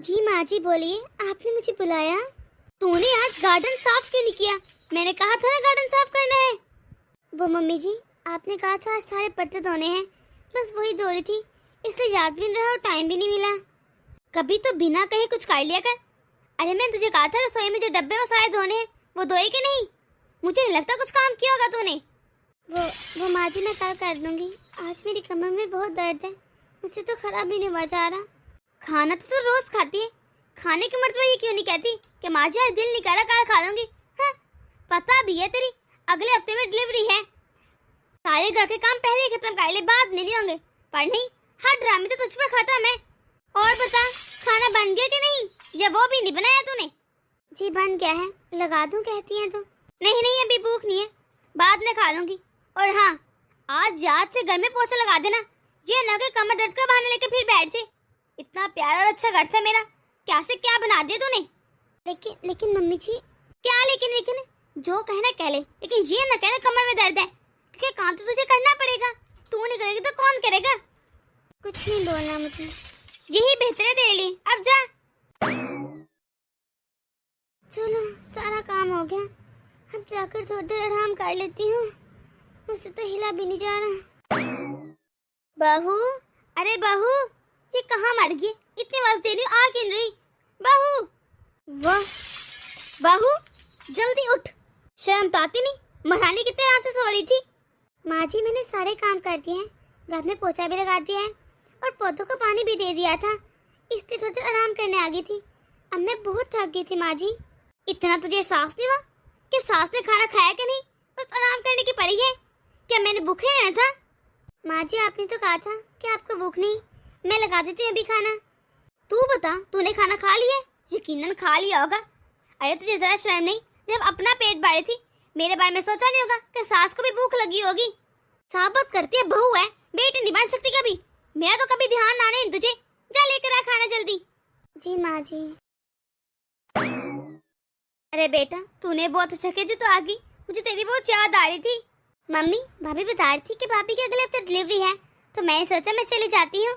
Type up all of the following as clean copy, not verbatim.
जी माँ जी बोलिए, आपने मुझे बुलाया? तूने आज गार्डन साफ क्यों नहीं किया? मैंने कहा था ना गार्डन साफ करना है। वो मम्मी जी, आपने कहा था आज सारे पर्दे धोने हैं, बस वही धो रही थी, इसलिए याद भी नहीं रहा और टाइम भी नहीं मिला। कभी तो बिना कहे कुछ कर लिया कर। अरे मैंने तुझे कहा था रसोई में जो डब्बे वो सारे धोने हैं, वो धोए कि नहीं? मुझे नहीं लगता कुछ काम किया होगा तूने। वो माँ जी मैं कल कर दूंगी, आज मेरी कमर में बहुत दर्द है, मुझसे तो खराब भी नहीं हुआ जा रहा। खाना तो रोज खाती है, खाने के मर्तबा ये क्यों नहीं कहती कि माँ जी आज दिल नहीं कर रहा, कल खा लूंगी। हाँ, पता भी है तेरी अगले हफ्ते में डिलीवरी है, सारे घर के काम पहले ही खत्म कर ले, बाद में नहीं होंगे। पर नहीं, हर ड्रामे तो तुझ पर खत्म है। और बता, खाना बन गया कि नहीं, या वो भी नहीं बनाया तूने? जी बन गया है, लगा दूं कहती हैं तो? नहीं, अभी भूख नहीं है, बाद में खा लूंगी। और हाँ, आज याद से घर में पोछा लगा देना, ये ना कि कमर दर्द का बहाना लेकर फिर बैठ जाए। इतना प्यारा और अच्छा घर था मेरा, क्या से क्या बना दिया तूने। लेकिन मम्मी जी। क्या लेकिन? जो कहना कह ले, लेकिन ये ना कहना कमर में दर्द है, क्योंकि काम तो तुझे करना पड़ेगा। तू नहीं करेगी तो कौन करेगा? कुछ नहीं बोलना मुझे, यही बेहतर है तेरे लिए। अब जा। चलो, सारा काम हो गया, अब जाकर थोड़ी देर आराम कर लेती हूँ, मुझसे तो हिला भी नहीं जा रहा। बहू, अरे बहू, ये कहाँ मर गई? इतनी आवाज दे रही हूँ, आ क्यों रही? बहू, वाह बहू, जल्दी उठ, शर्म तो आती नहीं? महारानी कितने आराम से सो रही थी। माँ जी मैंने सारे काम कर दिए हैं, घर में पोछा भी लगा दिया है और पौधों को पानी भी दे दिया था, इसलिए थोड़ी देर आराम करने आ गई थी। अब मैं बहुत थक गई थी माँ जी। इतना तुझे एहसास नहीं हुआ कि सास ने खाना खाया कि नहीं, बस आराम करने की पड़ी है? क्या मैंने भूखे रहना था? माँ जी आपने तो कहा था कि आपको भूख नहीं, मैं लगा देती हूँ अभी खाना। तू बता, तूने खाना खा लिया? यकीनन खा लिया होगा। अरे तुझे जरा शर्म नहीं, जब अपना पेट भरे थी मेरे बारे में सोचा नहीं होगा कि सास को भी भूख लगी होगी। साबित करती है बहू है, बेटी नहीं बन सकती कभी। मेरा तो कभी ध्यान ना नहीं तुझे, जा लेकर आ खाना जल्दी। जी माँ जी। अरे बेटा, तूने बहुत अच्छा किया जो तो आ गई, मुझे तेरी बहुत याद आ रही थी। मम्मी, भाभी बता रही थी कि भाभी के अगले हफ्ते डिलीवरी है, तो मैंने सोचा मैं चली जाती हूँ।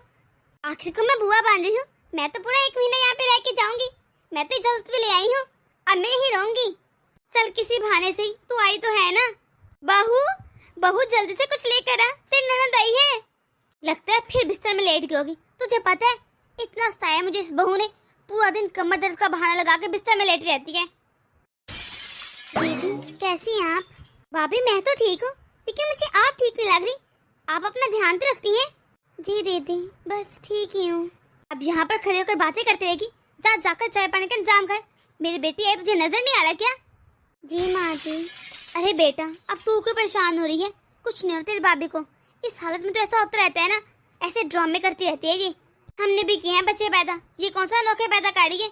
आखिर को मैं बुआ बन रही हूँ, मैं तो पूरा 1 महीना यहाँ पे रह के जाऊंगी। मैं तो इजाजत भी ले आई हूँ, अब मैं यही रहूंगी। चल किसी बहाने से तू आई तो है ना। बहू जल्दी से कुछ लेकर आ, तेरी ननद आई है। लगता है फिर बिस्तर में लेट गई होगी। तुझे पता है इतना सताया मुझे इस बहू ने, पूरा दिन कमर दर्द का बहाना लगा के बिस्तर में लेटी रहती है। दीदी कैसी हैं आप? भाभी मैं तो ठीक हूँ, लेकिन मुझे आप ठीक नहीं लग रही। आप अपना ध्यान तो रखती हैं? जी दीदी बस ठीक ही हूँ। अब यहाँ पर खड़े होकर बातें करते रहेगी, जाकर चाय पानी का इंतजाम कर। मेरी बेटी है, तुझे नजर नहीं आ रहा क्या? जी माँ जी। अरे बेटा, अब तू क्यों परेशान हो रही है? कुछ नहीं होता तेरी भाभी को, इस हालत में तो ऐसा होता रहता है ना, ऐसे ड्रामे करती रहती है ये। हमने भी किए हैं बच्चे पैदा, ये कौन सा अनोखे पैदा कर रही है?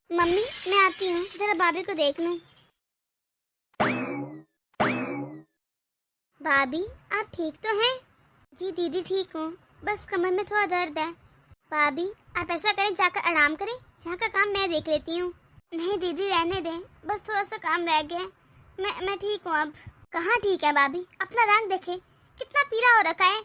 मम्मी मैं आती हूँ, जरा भाभी को देख लूँ। भाभी आप ठीक तो हैं? जी दीदी ठीक हूँ, बस कमर में थोड़ा दर्द है। भाभी आप ऐसा करें, जाकर आराम करें, यहाँ का काम मैं देख लेती हूँ। नहीं दीदी रहने दें, बस थोड़ा सा काम रह गया है, मैं ठीक हूँ अब। कहाँ ठीक है भाभी, अपना रंग देखें कितना पीला हो रखा है।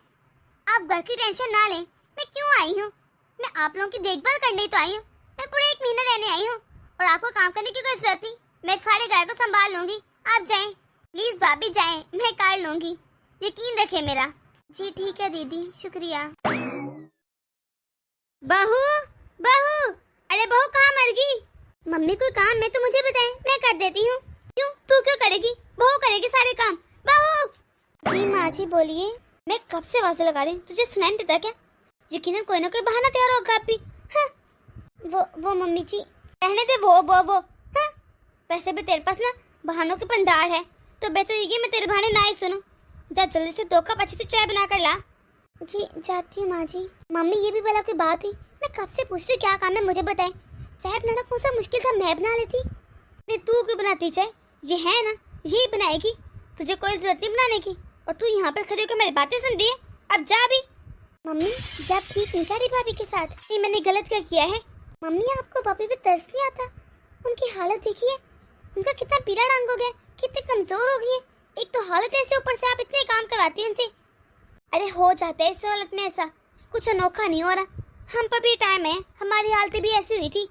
आप घर की टेंशन ना लें, मैं क्यों आई हूँ? मैं आप लोगों की देखभाल करने ही तो आई हूँ। मैं पूरे 1 महीना रहने आई हूँ और आपको काम करने की कोई जरूरत नहीं। मैं सारे घर को संभाल लूंगी, आप जाएं प्लीज भाभी, जाएं, मैं कर लूंगी, यकीन रखें मेरा। जी ठीक है दीदी, शुक्रिया। बहू, अरे बहू कहाँ मर गई? मम्मी कोई काम है तो मुझे बताएं, मैं कर देती हूँ। क्यों, तू क्यों करेगी? बहू करेगी सारे काम। बहू। जी माँ जी बोलिए। मैं कब से आवाज़ें लगा रही हूँ, तुझे सुनाई नहीं देता क्या? यकीनन कोई ना कोई बहाना तैयार होगा आप भी। हाँ वो मम्मी जी। कहने दे वो हाँ, वैसे भी तेरे पास ना बहानों के भंडार है, तो बेहतर ये मैं तेरे बहाने ना ही सुनूं। जा जल्दी से 2 कप अच्छी से चाय बना कर ला। जी जाती हूँ माँ जी। मम्मी ये भी भला कोई बात हुई? मैं कब से पूछ रही क्या काम है मुझे बताएं। चाय बनाना कौन सा मुश्किल था, मैं बना लेती। नहीं तू क्यों बनाती चाय, ये है ना यही बनाएगी, तुझे कोई जरूरत नहीं बनाने की। और तू यहाँ पर खड़ी होकर मेरी बातें सुन रही है, अब जा भी। मम्मी जब ठीक नहीं कर रही भाभी के साथ, नहीं मैंने गलत क्या किया है? मम्मी आपको भाभी पे तरस नहीं आता? उनकी हालत देखिए, उनका कितना पीला रंग हो गया, कितने कमजोर हो गई है। एक तो हालत ऐसे, ऊपर से आप इतने काम करवाती हैं इनसे। अरे हो जाता है इस हालत में ऐसा, कुछ अनोखा नहीं हो रहा। हम पर भी टाइम है, हमारी हालतें भी ऐसी हुई थी।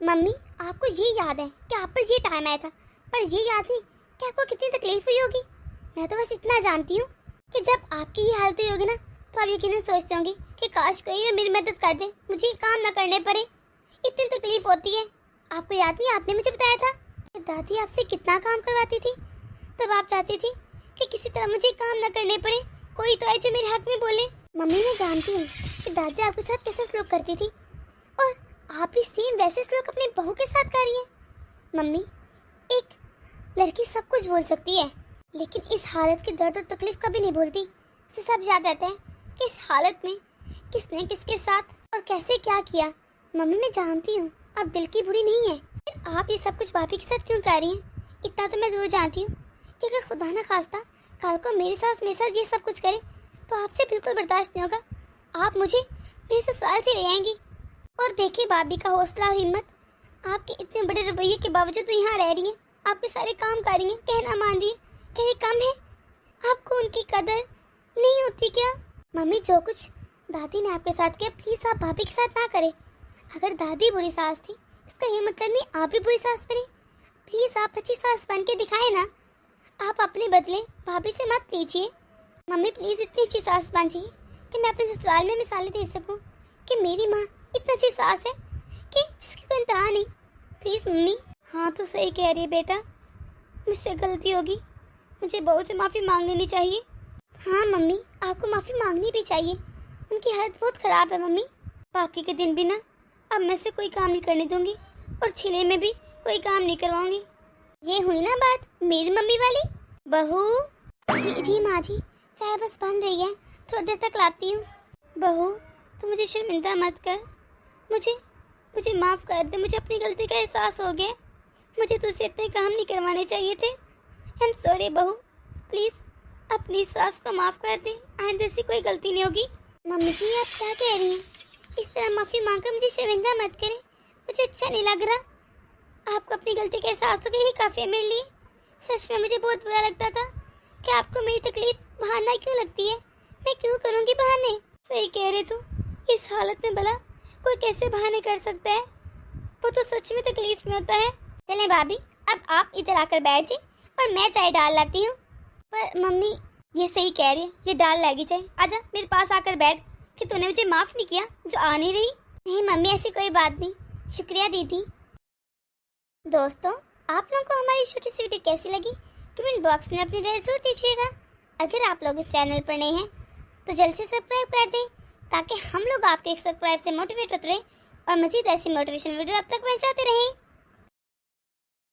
मम्मी आपको ये याद है कि आप पर ये टाइम आया था, पर ये याद नहीं कि आपको कितनी तकलीफ हुई होगी। मैं तो बस इतना जानती हूँ कि जब आपकी ये हालत हुई होगी ना, तो आप यकीनन सोचते होंगे कि काश कोई मेरी मदद कर दे, मुझे ये काम ना करने पड़े, इतनी तकलीफ होती है। आपको याद नहीं, आपने मुझे बताया था कि दादी आपसे कितना काम करवाती थी। तब आप चाहती थी कि किसी तरह मुझे काम ना करने पड़े, कोई तो है जो मेरे हक में बोले। मम्मी मैं जानती हूँ कि दादी आपके साथ कैसे सलूक करती थी, और आप भी सेम वैसे सलूक अपनी बहू के साथ कर रही हैं। मम्मी एक लड़की सब कुछ बोल सकती है, लेकिन इस हालत की दर्द और तकलीफ कभी नहीं भूलती। उसे सब याद रहता है कि इस हालत में किसने किसके साथ और कैसे क्या किया। मम्मी मैं जानती हूँ आप दिल की बुरी नहीं है, लेकिन आप ये सब कुछ भाभी के साथ क्यों कर रही हैं? इतना तो मैं ज़रूर जानती हूँ कि अगर खुदा ना खास्ता कल को मेरे साथ ये सब कुछ करे तो आपसे बिल्कुल बर्दाश्त नहीं होगा। आप मुझे मेरे ससुराल से ले आएंगी। और देखिए भाभी का हौसला और हिम्मत, आपके इतने बड़े रवैये के बावजूद तो यहाँ रह रही हैं, आपके सारे काम कर रही हैं, कहना मान रही है, कहीं कम है? आपको उनकी कदर नहीं होती क्या? मम्मी जो कुछ दादी ने आपके साथ किया, प्लीज़ आप भाभी के साथ ना करें। अगर दादी बुरी सास थी, इसका ये मतलब नहीं आप भी बुरी सास बने। प्लीज़ आप अच्छी सास बन के दिखाए ना, आप अपने बदले भाभी से मत लीजिए। मम्मी प्लीज़ इतनी अच्छी सास बन चाहिए कि मैं अपने ससुराल में मिसालें दे सकूं कि मेरी माँ इतनी अच्छी सास है कि जिसकी कोई इंतहा नहीं। Please mummy. हाँ तो सही कह रही है बेटा, मुझसे गलती होगी, मुझे बहू से माफ़ी मांग लेनी चाहिए। हाँ मम्मी आपको माफ़ी मांगनी भी चाहिए, उनकी हालत बहुत ख़राब है मम्मी। बाकी के दिन भी ना अब मैं से कोई काम नहीं करने दूंगी, और छिले में भी कोई काम नहीं करवाऊंगी। ये हुई ना बात मेरी मम्मी वाली। बहू जी जी माँ जी, चाय बस बन रही है, थोड़ी देर तक लाती हूँ। बहू तो मुझे शर्मिंदा मत कर, मुझे माफ़ कर दे, मुझे अपनी गलती का एहसास हो गया, मुझे तुझसे इतने काम नहीं करवाने चाहिए थे। आई एम सॉरी बहू, प्लीज़ अपनी सास को माफ़ कर दे, आइंदा से कोई गलती नहीं होगी। मम्मी जी आप क्या कह रही हैं? इस तरह माफ़ी मांगकर मुझे शर्मिंदा मत करें, मुझे अच्छा नहीं लग रहा। आपको अपनी गलती का एहसास हो गया, ही काफ़ी है मेरे लिए। सच में मुझे बहुत बुरा लगता था कि आपको मेरी तकलीफ बहाना क्यों लगती है, मैं क्यों करूँगी बहाने। सही कह रहे तू, इस हालत में भला कोई कैसे बहाने कर सकता है, वो तो सच में तकलीफ में होता है। चलें भाभी अब आप इधर आकर बैठ जाए और मैं चाय डाल लाती हूँ। पर मम्मी ये सही कह रही है, ये डाल लाएगी चाय, आजा मेरे पास आकर बैठ कि तूने मुझे माफ़ नहीं किया जो आ नहीं रही। नहीं मम्मी ऐसी कोई बात नहीं, शुक्रिया दीदी। दोस्तों आप लोगों को हमारी छोटी सी वीडियो कैसी लगी कमेंट बॉक्स में अपनी राय जरूर दीजिएगा। अगर आप लोग इस चैनल पर नए हैं तो जल्द से सब्सक्राइब कर दें, ताकि हम लोग आपके सब्सक्राइब से मोटिवेट होते रहें और मज़ीद ऐसी मोटिवेशन वीडियो आप तक पहुँचाते रहें।